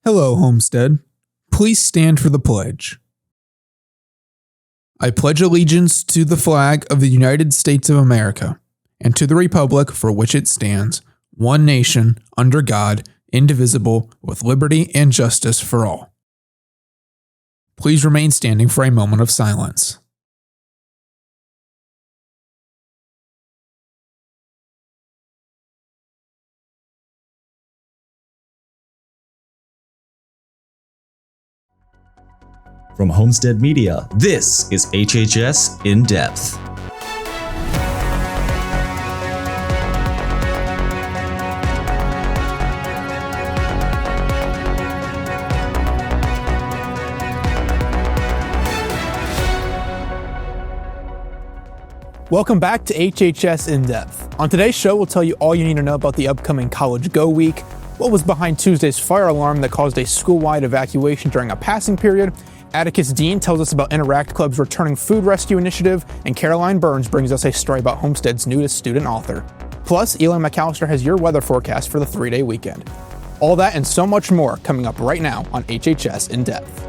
Hello, Homestead. Please stand for the pledge. I pledge allegiance to the flag of the United States of America and to the republic for which it stands, one nation, under God, indivisible, with liberty and justice for all. Please remain standing for a moment of silence. From Homestead Media, this is HHS In-Depth. Welcome back to HHS In-Depth. On today's show, we'll tell you all you need to know about the upcoming College Go Week, what was behind Tuesday's fire alarm that caused a school-wide evacuation during a passing period. Atticus Dean tells us about Interact Club's returning food rescue initiative, and Caroline Burns brings us a story about Homestead's newest student author. Plus, Eli McAllister has your weather forecast for the 3-day weekend. All that and so much more coming up right now on HHS In-Depth.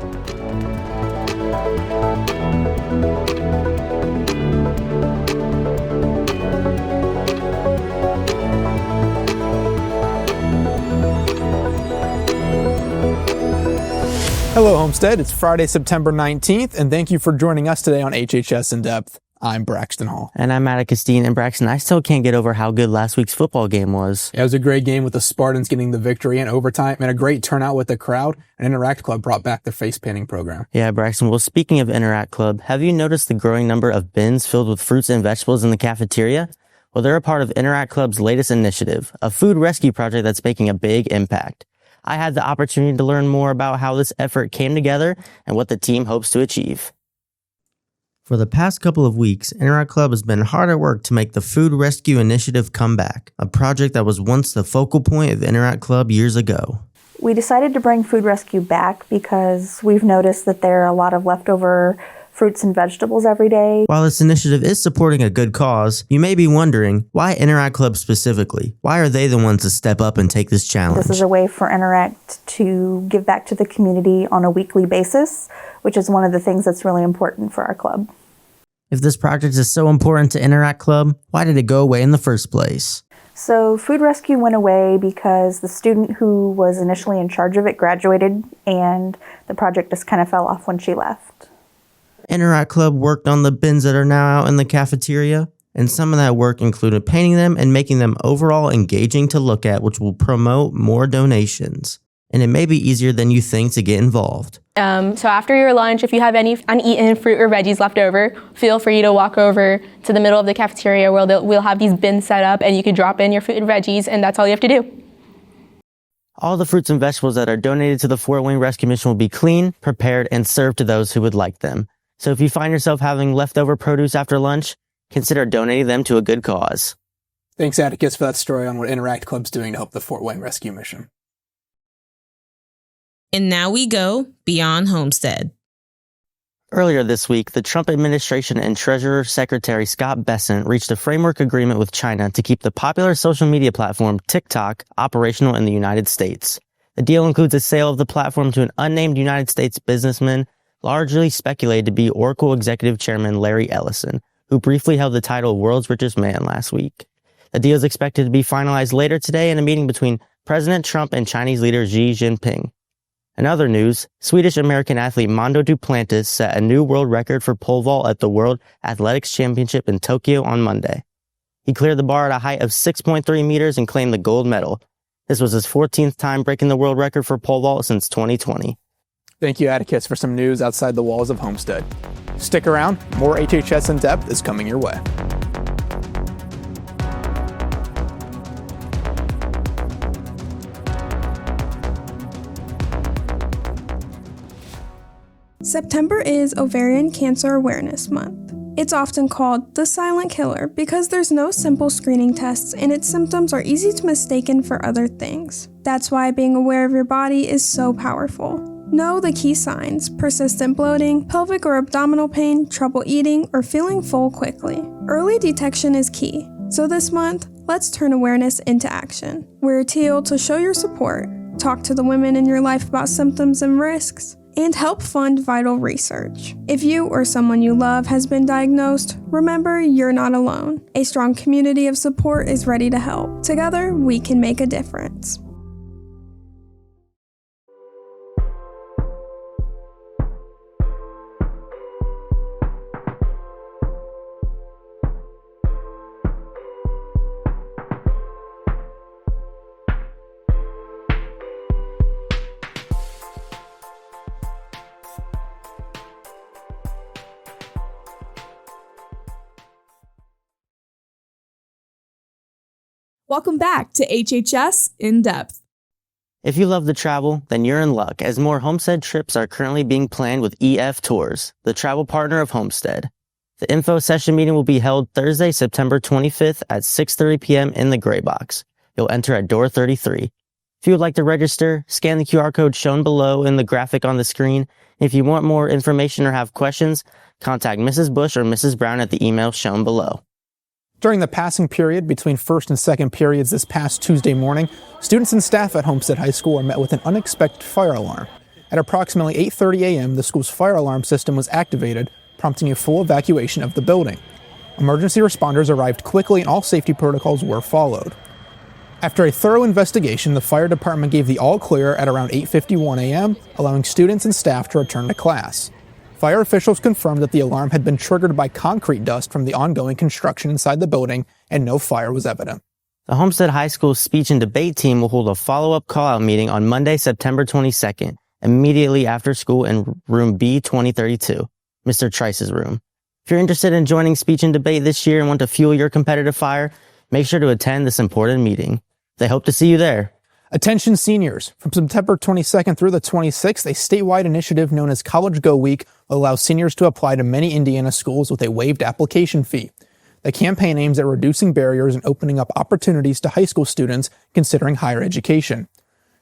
Hello, Homestead. It's Friday, September 19th, and thank you for joining us today on HHS In-Depth. I'm Braxton Hall. And I'm Atticus Dean. And Braxton, I still can't get over how good last week's football game was. Yeah, it was a great game with the Spartans getting the victory in overtime and a great turnout with the crowd. And Interact Club brought back their face painting program. Yeah, Braxton. Well, speaking of Interact Club, have you noticed the growing number of bins filled with fruits and vegetables in the cafeteria? Well, they're a part of Interact Club's latest initiative, a food rescue project that's making a big impact. I had the opportunity to learn more about how this effort came together and what the team hopes to achieve. For the past couple of weeks, Interact Club has been hard at work to make the Food Rescue Initiative come back, a project that was once the focal point of Interact Club years ago. We decided to bring Food Rescue back because we've noticed that there are a lot of leftover fruits and vegetables every day. While this initiative is supporting a good cause, you may be wondering, why Interact Club specifically? Why are they the ones to step up and take this challenge? This is a way for Interact to give back to the community on a weekly basis, which is one of the things that's really important for our club. If this project is so important to Interact Club, why did it go away in the first place? So Food Rescue went away because the student who was initially in charge of it graduated, and the project just kind of fell off when she left. Interact Club worked on the bins that are now out in the cafeteria, and some of that work included painting them and making them overall engaging to look at, which will promote more donations. And it may be easier than you think to get involved. So after your lunch, if you have any uneaten fruit or veggies left over, feel free to walk over to the middle of the cafeteria where we'll have these bins set up and you can drop in your fruit and veggies, and that's all you have to do. All the fruits and vegetables that are donated to the Fort Wayne Rescue Mission will be clean, prepared, and served to those who would like them. So if you find yourself having leftover produce after lunch, consider donating them to a good cause. Thanks, Atticus, for that story on what Interact Club's doing to help the Fort Wayne Rescue Mission. And now we go beyond Homestead. Earlier this week, the Trump administration and Treasurer Secretary Scott Bessent reached a framework agreement with China to keep the popular social media platform TikTok operational in the United States. The deal includes a sale of the platform to an unnamed United States businessman, largely speculated to be Oracle Executive Chairman Larry Ellison, who briefly held the title of World's Richest Man last week. The deal is expected to be finalized later today in a meeting between President Trump and Chinese leader Xi Jinping. In other news, Swedish-American athlete Mondo Duplantis set a new world record for pole vault at the World Athletics Championship in Tokyo on Monday. He cleared the bar at a height of 6.3 meters and claimed the gold medal. This was his 14th time breaking the world record for pole vault since 2020. Thank you, Atticus, for some news outside the walls of Homestead. Stick around, more HHS In-Depth is coming your way. September is Ovarian Cancer Awareness Month. It's often called the silent killer because there's no simple screening tests and its symptoms are easy to mistaken for other things. That's why being aware of your body is so powerful. Know the key signs: persistent bloating, pelvic or abdominal pain, trouble eating, or feeling full quickly. Early detection is key. So this month, let's turn awareness into action. Wear teal to show your support. talk to the women in your life about symptoms and risks, and help fund vital research. If you or someone you love has been diagnosed, remember you're not alone. A strong community of support is ready to help. Together, we can make a difference. Welcome back to HHS In-Depth. If you love to travel, then you're in luck, as more Homestead trips are currently being planned with EF Tours, the travel partner of Homestead. The info session meeting will be held Thursday, September 25th at 6:30 p.m. in the gray box. You'll enter at door 33. If you would like to register, scan the QR code shown below in the graphic on the screen. If you want more information or have questions, contact Mrs. Bush or Mrs. Brown at the email shown below. During the passing period between first and second periods this past Tuesday morning, students and staff at Homestead High School were met with an unexpected fire alarm. At approximately 8:30 a.m., the school's fire alarm system was activated, prompting a full evacuation of the building. Emergency responders arrived quickly and all safety protocols were followed. After a thorough investigation, the fire department gave the all clear at around 8:51 a.m., allowing students and staff to return to class. Fire officials confirmed that the alarm had been triggered by concrete dust from the ongoing construction inside the building, and no fire was evident. The Homestead High School speech and debate team will hold a follow-up call-out meeting on Monday, September 22nd, immediately after school in room B2032, Mr. Trice's room. If you're interested in joining speech and debate this year and want to fuel your competitive fire, make sure to attend this important meeting. They hope to see you there. Attention seniors, from September 22nd through the 26th, a statewide initiative known as College Go Week will allow seniors to apply to many Indiana schools with a waived application fee. The campaign aims at reducing barriers and opening up opportunities to high school students considering higher education.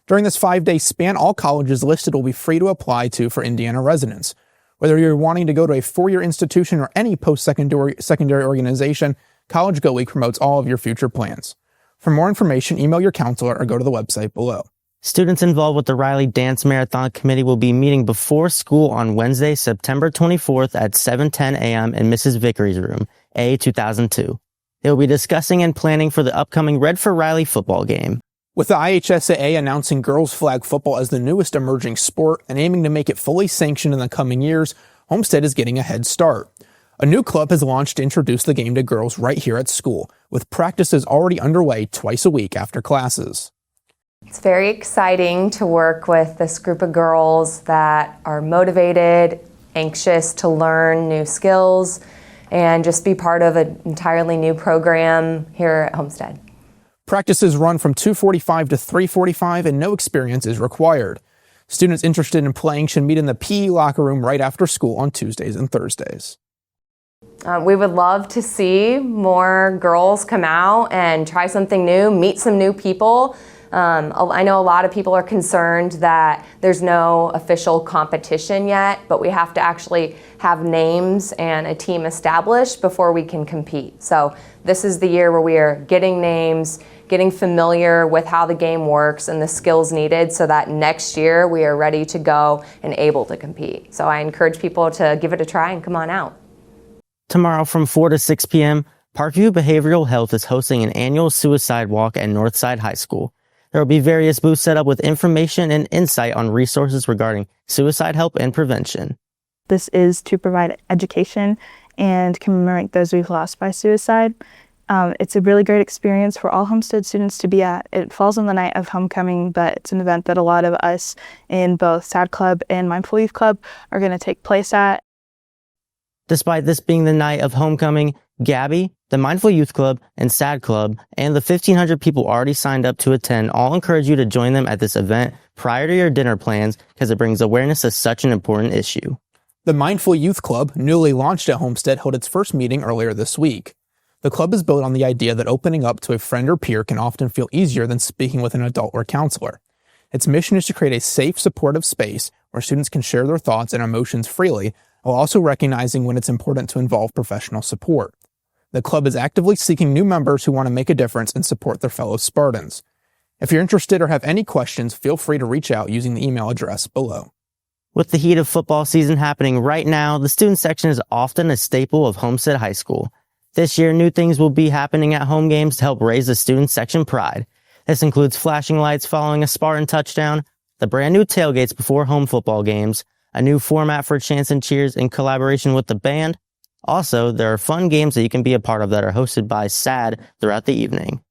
During this 5-day span, all colleges listed will be free to apply to for Indiana residents. Whether you're wanting to go to a four-year institution or any post-secondary organization, College Go Week promotes all of your future plans. For more information, email your counselor or go to the website below. Students involved with the Riley Dance Marathon Committee will be meeting before school on Wednesday, September 24th at 7:10 a.m. in Mrs. Vickery's room, A2002. They will be discussing and planning for the upcoming Red for Riley football game. With the IHSAA announcing girls flag football as the newest emerging sport and aiming to make it fully sanctioned in the coming years, Homestead is getting a head start. A new club has launched to introduce the game to girls right here at school, with practices already underway twice a week after classes. It's very exciting to work with this group of girls that are motivated, anxious to learn new skills, and just be part of an entirely new program here at Homestead. Practices run from 2:45 to 3:45 and no experience is required. Students interested in playing should meet in the PE locker room right after school on Tuesdays and Thursdays. We would love to see more girls come out and try something new, meet some new people. I know a lot of people are concerned that there's no official competition yet, but we have to actually have names and a team established before we can compete. So this is the year where we are getting names, getting familiar with how the game works and the skills needed so that next year we are ready to go and able to compete. So I encourage people to give it a try and come on out. Tomorrow from 4 to 6 p.m., Parkview Behavioral Health is hosting an annual suicide walk at Northside High School. There will be various booths set up with information and insight on resources regarding suicide help and prevention. This is to provide education and commemorate those we've lost by suicide. It's a really great experience for all Homestead students to be at. It falls on the night of homecoming, but it's an event that a lot of us in both SAD Club and Mindful Youth Club are going to take place at. Despite this being the night of homecoming, Gabby, the Mindful Youth Club, and SAD Club, and the 1,500 people already signed up to attend all encourage you to join them at this event prior to your dinner plans because it brings awareness to such an important issue. The Mindful Youth Club, newly launched at Homestead, held its first meeting earlier this week. The club is built on the idea that opening up to a friend or peer can often feel easier than speaking with an adult or counselor. Its mission is to create a safe, supportive space where students can share their thoughts and emotions freely, while also recognizing when it's important to involve professional support. The club is actively seeking new members who want to make a difference and support their fellow Spartans. If you're interested or have any questions, feel free to reach out using the email address below. With the heat of football season happening right now, the student section is often a staple of Homestead High School. This year, new things will be happening at home games to help raise the student section pride. This includes flashing lights following a Spartan touchdown, the brand new tailgates before home football games, a new format for chants and cheers in collaboration with the band. Also, there are fun games that you can be a part of that are hosted by SAD throughout the evening.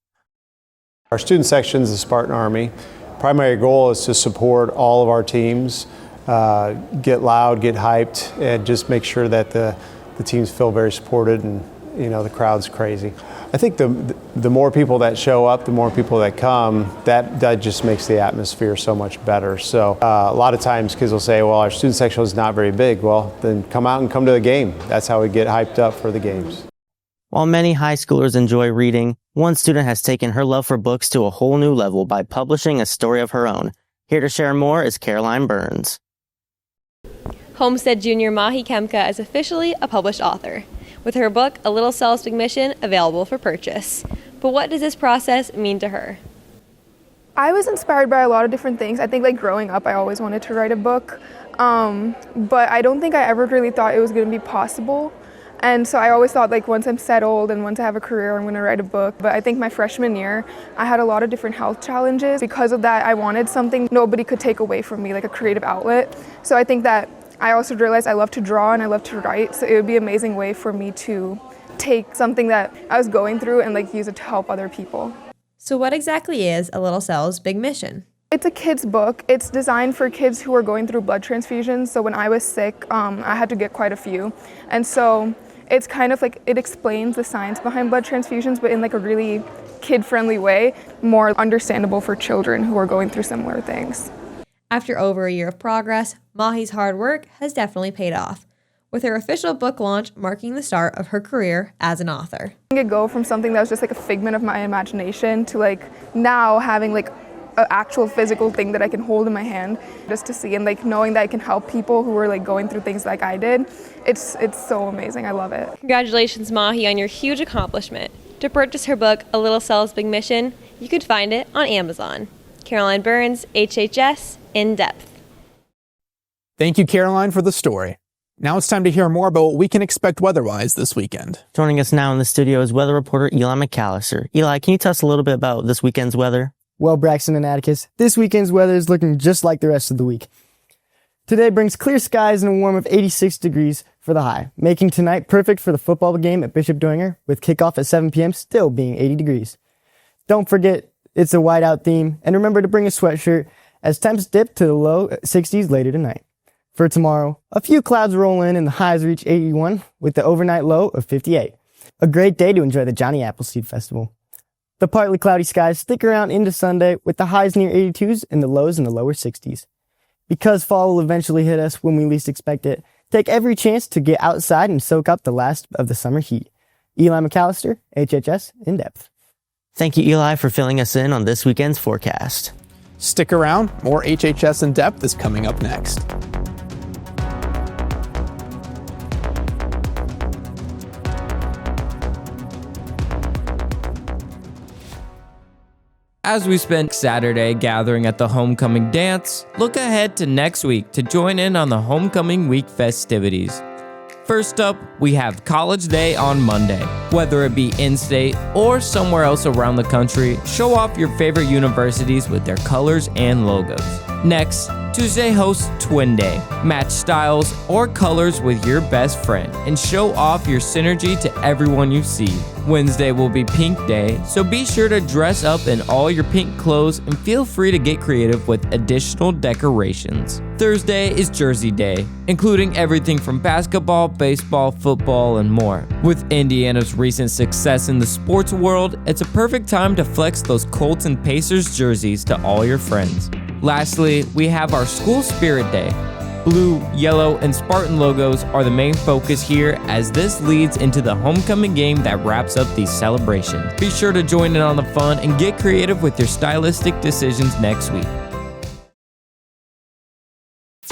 Our student section is the Spartan Army. Primary goal is to support all of our teams, get loud, get hyped, and just make sure that the teams feel very supported and the crowd's crazy. I think the more people that show up, the more people that come, that just makes the atmosphere so much better. So a lot of times kids will say, well, our student section is not very big. Well, then come out and come to the game. That's how we get hyped up for the games. While many high schoolers enjoy reading, one student has taken her love for books to a whole new level by publishing a story of her own. Here to share more is Caroline Burns. Homestead junior Mahi Kemka is officially a published author, with her book, A Little Cell's Big Mission, available for purchase. But what does this process mean to her? I was inspired by a lot of different things. I think growing up, I always wanted to write a book, but I don't think I ever really thought it was going to be possible. And so I always thought once I'm settled and once I have a career, I'm going to write a book. But I think my freshman year, I had a lot of different health challenges. Because of that, I wanted something nobody could take away from me, like a creative outlet. So I think that I also realized I love to draw and I love to write, so it would be an amazing way for me to take something that I was going through and use it to help other people. So what exactly is A Little Cell's Big Mission? It's a kid's book. It's designed for kids who are going through blood transfusions. So when I was sick, I had to get quite a few. And so it's kind of it explains the science behind blood transfusions, but in a really kid-friendly way, more understandable for children who are going through similar things. After over a year of progress, Mahi's hard work has definitely paid off, with her official book launch marking the start of her career as an author. I could go from something that was just a figment of my imagination to now having an actual physical thing that I can hold in my hand just to see, and knowing that I can help people who are going through things like I did. It's so amazing. I love it. Congratulations, Mahi, on your huge accomplishment. To purchase her book, A Little Cell's Big Mission, you could find it on Amazon. Caroline Burns, HHS In-Depth. Thank you, Caroline, for the story. Now it's time to hear more about what we can expect weather-wise this weekend. Joining us now in the studio is weather reporter Eli McAllister. Eli, can you tell us a little bit about this weekend's weather? Well, Braxton and Atticus, this weekend's weather is looking just like the rest of the week. Today brings clear skies and a warm of 86 degrees for the high, making tonight perfect for the football game at Bishop Dwenger, with kickoff at 7 p.m. still being 80 degrees. Don't forget, it's a whiteout theme, and remember to bring a sweatshirt as temps dip to the low 60s later tonight. For tomorrow, a few clouds roll in and the highs reach 81 with the overnight low of 58. A great day to enjoy the Johnny Appleseed Festival. The partly cloudy skies stick around into Sunday with the highs near 82s and the lows in the lower 60s. Because fall will eventually hit us when we least expect it, take every chance to get outside and soak up the last of the summer heat. Eli McAllister, HHS In-Depth. Thank you, Eli, for filling us in on this weekend's forecast. Stick around, more HHS In-Depth is coming up next. As we spent Saturday gathering at the homecoming dance, look ahead to next week to join in on the homecoming week festivities. First up, we have College Day on Monday. Whether it be in-state or somewhere else around the country, show off your favorite universities with their colors and logos. Next, Tuesday hosts Twin Day. Match styles or colors with your best friend and show off your synergy to everyone you see. Wednesday will be Pink Day, so be sure to dress up in all your pink clothes and feel free to get creative with additional decorations. Thursday is Jersey Day, including everything from basketball, baseball, football, and more. With Indiana's recent success in the sports world, it's a perfect time to flex those Colts and Pacers jerseys to all your friends. Lastly, we have our School Spirit Day. Blue, yellow, and Spartan logos are the main focus here, as this leads into the homecoming game that wraps up these celebrations. Be sure to join in on the fun and get creative with your stylistic decisions next week.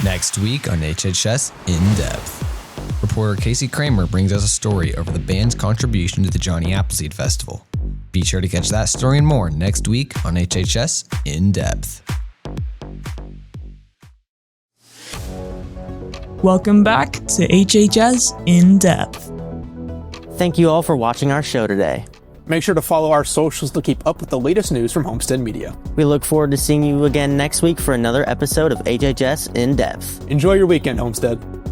Next week on HHS In-Depth, reporter Casey Kramer brings us a story over the band's contribution to the Johnny Appleseed Festival. Be sure to catch that story and more next week on HHS In-Depth. Welcome back to HHS In-Depth. Thank you all for watching our show today. Make sure to follow our socials to keep up with the latest news from Homestead Media. We look forward to seeing you again next week for another episode of HHS In-Depth. Enjoy your weekend, Homestead.